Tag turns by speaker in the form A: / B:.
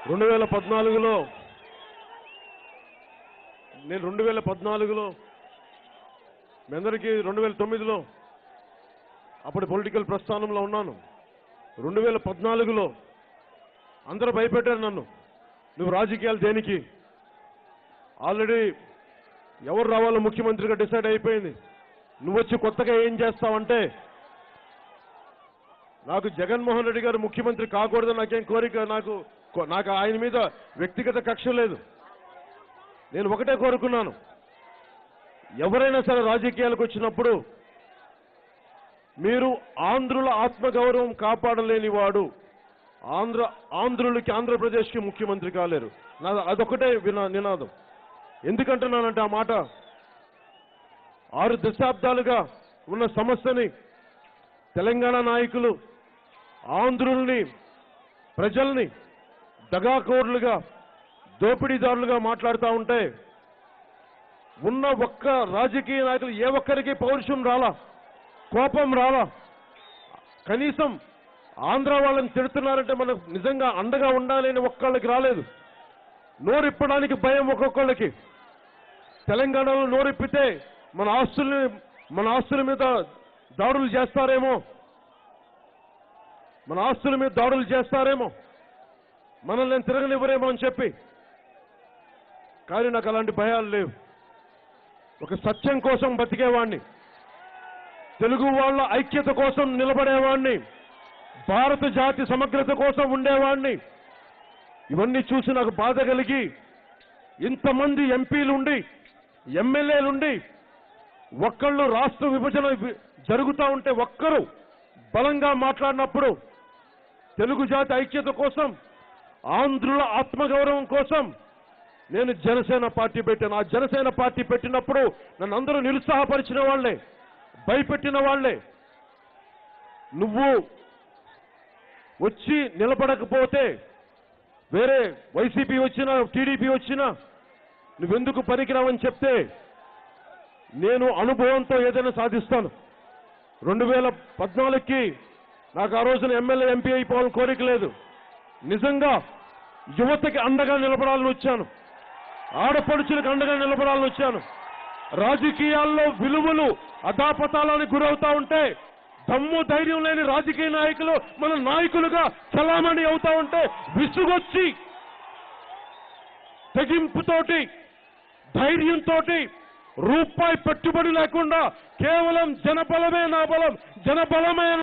A: 2014లో నేను 2014లో మీ అందరికీ 2009లో అప్పుడు పొలిటికల్ ప్రస్థానంలో ఉన్నాను. 2014లో అందరూ భయపెట్టారు నన్ను, నువ్వు రాజకీయాలు దేనికి, ఆల్రెడీ ఎవరు రావాలో ముఖ్యమంత్రిగా డిసైడ్ అయిపోయింది, నువ్వు వచ్చి కొత్తగా ఏం చేస్తావంటే, నాకు జగన్మోహన్ రెడ్డి గారు ముఖ్యమంత్రి కాకూడదని నాకేం కోరిక, నాకు ఆయన మీద వ్యక్తిగత కక్ష లేదు. నేను ఒకటే కోరుకున్నాను, ఎవరైనా సరే రాజకీయాలకు వచ్చినప్పుడు మీరు ఆంధ్రుల ఆత్మగౌరవం కాపాడలేని వాడు ఆంధ్రులకి ఆంధ్రప్రదేశ్కి ముఖ్యమంత్రి కాలేరు. అదొకటే నినాదం. ఎందుకంటున్నానంటే ఆ మాట, 6 దశాబ్దాలుగా ఉన్న సమస్యని తెలంగాణ నాయకులు ఆంధ్రుల్ని ప్రజల్ని దగాకోర్లుగా దోపిడీదారులుగా మాట్లాడుతూ ఉంటే ఉన్న ఒక్క రాజకీయ నాయకులు ఏ ఒక్కరికి పౌరుషం రాలా, కోపం రాలా. కనీసం ఆంధ్ర వాళ్ళని తిడుతున్నారంటే మనకు నిజంగా అండగా ఉండాలని ఒక్కళ్ళకి రాలేదు. నోరిప్పడానికి భయం ఒక్కొక్కళ్ళకి. తెలంగాణలో నోరిప్పితే మన ఆస్తుల మీద దాడులు చేస్తారేమో, మనల్ని తిరగనివ్వరేమో అని చెప్పి. కానీ నాకు అలాంటి భయాలు లేవు. ఒక సత్యం కోసం బతికేవాణ్ణి, తెలుగు వాళ్ళ ఐక్యత కోసం నిలబడేవాణ్ణి, భారత జాతి సమగ్రత కోసం ఉండేవాణ్ణి. ఇవన్నీ చూసి నాకు బాధ కలిగి, ఇంతమంది ఎంపీలుండి ఎమ్మెల్యేలుండి ఒక్కళ్ళు రాష్ట్ర విభజన జరుగుతూ ఉంటే ఒక్కరు బలంగా మాట్లాడినప్పుడు, తెలుగు జాతి ఐక్యత కోసం, ఆంధ్రుల ఆత్మగౌరవం కోసం నేను జనసేన పార్టీ పెట్టాను. ఆ జనసేన పార్టీ పెట్టినప్పుడు నన్ను అందరూ నిరుత్సాహపరిచిన వాళ్లే, భయపెట్టిన వాళ్లే. నువ్వు వచ్చి నిలబడకపోతే వేరే వైసీపీ వచ్చినా టీడీపీ వచ్చినా నువ్వెందుకు పనికిరావని చెప్తే నేను అనుభవంతో ఏదైనా సాధిస్తాను. 2014కి నాకు ఆ రోజున ఎమ్మెల్యే ఎంపీ అయిపోవాలని కోరిక లేదు. నిజంగా యువతకి అండగా నిలబడాలని వచ్చాను, ఆడపడుచులకు అండగా నిలబడాలని వచ్చాను. రాజకీయాల్లో విలువలు అధాపతాలానికి గురవుతా ఉంటే, దమ్ము ధైర్యం లేని రాజకీయ నాయకులు మన నాయకులుగా చలామణి అవుతా ఉంటే విసుగొచ్చి తెగింపుతోటి ధైర్యంతో రూపాయి పెట్టుబడి లేకుండా కేవలం జనబలమే నా బలం, జనబలమే